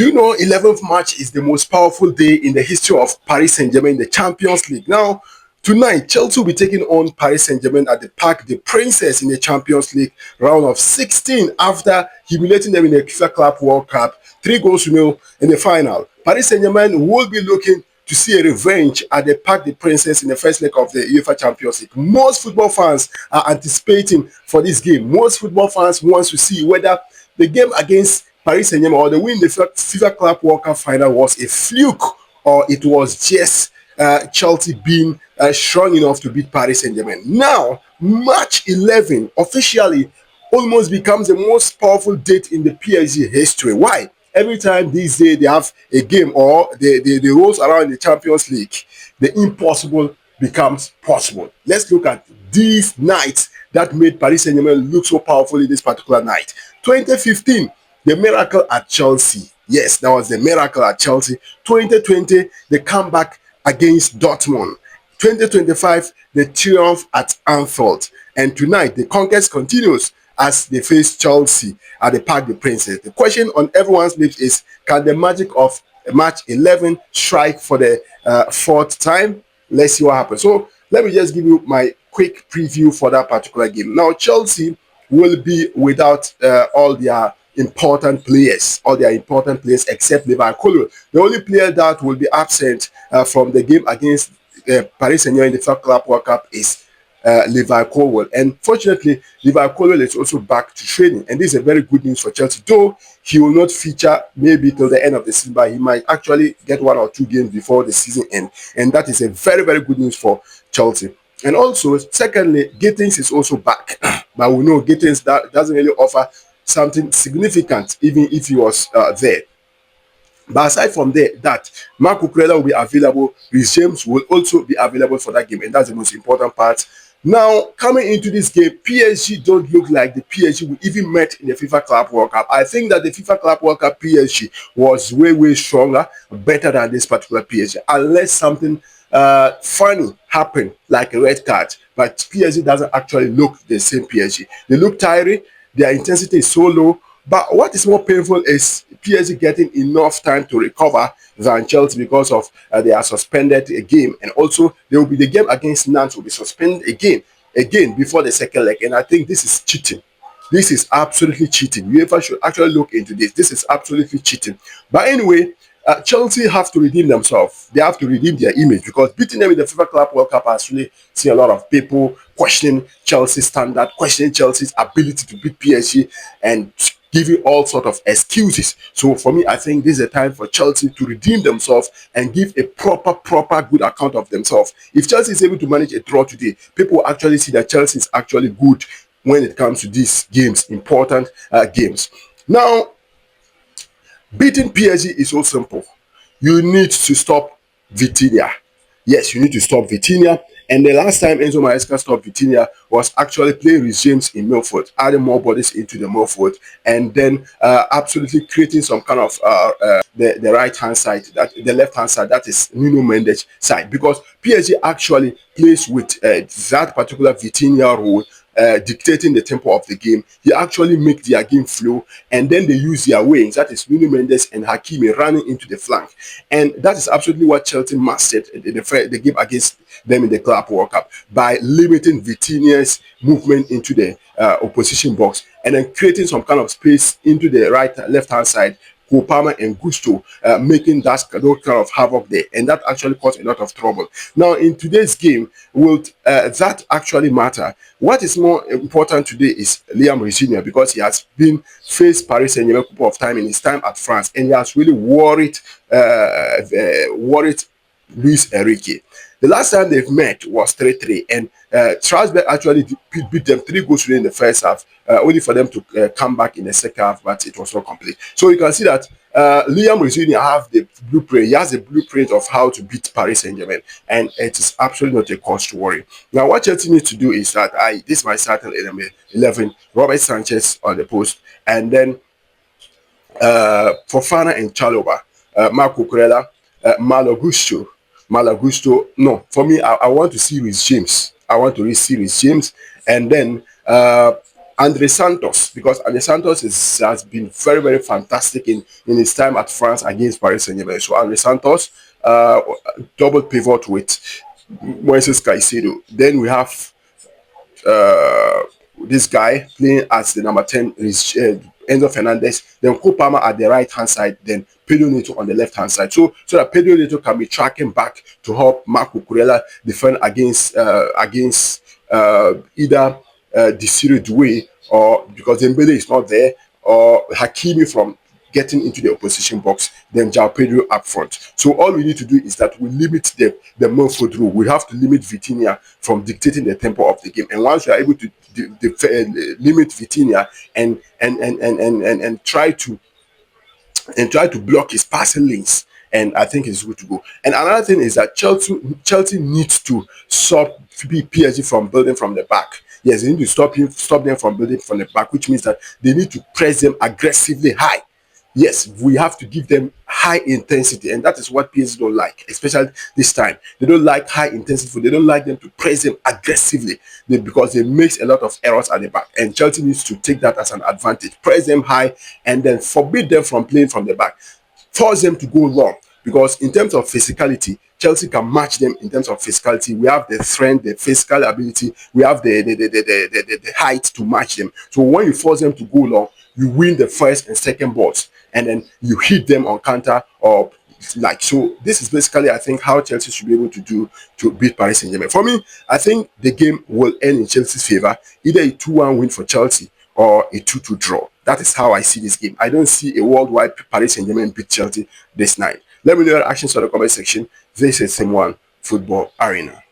Do you know 11th March is the most powerful day in the history of Paris Saint-Germain in the Champions League? Now, tonight, Chelsea will be taking on Paris Saint-Germain at the Parc des Princes in the Champions League round of 16 after humiliating them in the FIFA Club World Cup, 3-0 in the final. Paris Saint-Germain will be looking to see a revenge at the Parc des Princes in the first leg of the UEFA Champions League. Most football fans are anticipating for this game. Most football fans want to see whether the game against Paris Saint-Germain or the win the FIFA Club World Cup final was a fluke or it was just Chelsea being strong enough to beat Paris Saint-Germain. Now, March 11 officially almost becomes the most powerful date in the PSG history. Why? Every time these days they have a game or they rolls around the Champions League, the impossible becomes possible. Let's look at these nights that made Paris Saint-Germain look so powerful in this particular night. 2015, the miracle at Chelsea. Yes, that was the miracle at Chelsea. 2020, the comeback against Dortmund. 2025, the triumph at Anfield. And tonight, the conquest continues as they face Chelsea at the Parc des Princes. The question on everyone's lips is, can the magic of March 11 strike for the fourth time? Let's see what happens. So let me just give you my quick preview for that particular game. Now, Chelsea will be without all their important players except Levi Colwill. The only player that will be absent from the game against Paris Saint-Germain in the FIFA Club World Cup is Levi Colwill. And fortunately, Levi Colwill is also back to training, and this is a very good news for Chelsea. Though he will not feature maybe till the end of the season, but he might actually get 1 or 2 games before the season end, and that is a very, very good news for Chelsea. And also, secondly, Gittins is also back, but we know Gittins that doesn't really offer something significant even if he was there. But aside from that, Marc Cucurella will be available. Reece James will also be available for that game, and that's the most important part. Now, coming into this game, PSG don't look like the PSG we even met in the FIFA Club World Cup. I think that the FIFA Club World Cup PSG was way, way stronger, better than this particular PSG, unless something funny happened, like a red card. But PSG doesn't actually look the same PSG. They look tired. Their intensity is so low. But what is more painful is PSG getting enough time to recover than Chelsea because of they are suspended a game, and also there will be the game against Nantes will be suspended again before the second leg, and I think this is cheating. This is absolutely cheating. UEFA should actually look into this. This is absolutely cheating. But anyway, Chelsea have to redeem themselves. They have to redeem their image, because beating them in the FIFA Club World Cup has really seen a lot of people questioning Chelsea's standard, questioning Chelsea's ability to beat PSG, and giving all sort of excuses. So for me, I think this is a time for Chelsea to redeem themselves and give a proper good account of themselves. If Chelsea is able to manage a draw today, people will actually see that Chelsea is actually good when it comes to these games, important games. Now, beating PSG is so simple. You need to stop Vitinha. Yes, you need to stop Vitinha. And the last time Enzo Maresca stopped Vitinha was actually playing with James in midfield, adding more bodies into the midfield, and then absolutely creating some kind of the right hand side, that the left hand side, that is Nuno Mendes side, because PSG actually plays with that particular Vitinha role. Dictating the tempo of the game. They actually make their game flow, and then they use their wings, that is Nuno Mendes and Hakimi, running into the flank. And that is absolutely what Chelsea mastered the game against them in the Club World Cup, by limiting Vitinha's movement into the opposition box, and then creating some kind of space into the left hand side. Kopama and Gusto making that kind of havoc there, and that actually caused a lot of trouble. Now, in today's game, will that actually matter? What is more important today is Liam Resignia, because he has been faced Paris Saint-Germain a couple of times in his time at France, and he has really worried Luis Enrique. The last time they've met was 3-3, and Strasbourg actually beat them 3-0 in the first half, only for them to come back in the second half, but it was not complete. So you can see that Liam Resignia have the blueprint. He has the blueprint of how to beat Paris Saint-Germain, and it is absolutely not a cause to worry. Now, what Chelsea needs to do is that this is my starting 11: Robert Sanchez on the post, and then Fofana and Chalobah, Marc Cucurella, Malagusto. No, for me, I want to see Reece James. I want to see Reece James, and then Andre Santos, because Andre Santos has been very, very fantastic in his time at France against Paris Saint-Germain. So Andre Santos, double pivot with Moises Caicedo. Then we have uh, this guy playing as the number 10 is Enzo Fernandez, then Kopama at the right hand side, then Pedro Neto on the left hand side. So that Pedro Neto can be tracking back to help Marco Kurela defend against either Desiree Doué, or because Dembele is not there, or Hakimi from getting into the opposition box, then João Pedro up front. So all we need to do is that we limit the Murphy rule. We have to limit Vitinha from dictating the tempo of the game. And once we are able to limit Vitinha and try to block his passing lanes, and I think it's good to go. And another thing is that Chelsea needs to stop PSG from building from the back. Yes, they need to stop them from building from the back, which means that they need to press them aggressively high. Yes, we have to give them high intensity, and that is what PSG don't like, especially this time. They don't like high intensity. They don't like them to press them aggressively, because they make a lot of errors at the back. And Chelsea needs to take that as an advantage. Press them high, and then forbid them from playing from the back. Force them to go long, because in terms of physicality, Chelsea can match them in terms of physicality. We have the strength, the physical ability, we have the height to match them. So when you force them to go long, you win the first and second balls, and then you hit them on counter, or like so. This is basically, I think, how Chelsea should be able to do to beat Paris Saint-Germain. For me, I think the game will end in Chelsea's favor, either a 2-1 win for Chelsea or a 2-2 draw. That is how I see this game. I don't see a worldwide Paris Saint-Germain beat Chelsea this night. Let me know your actions on the comment section. This is Sim1 Football Arena.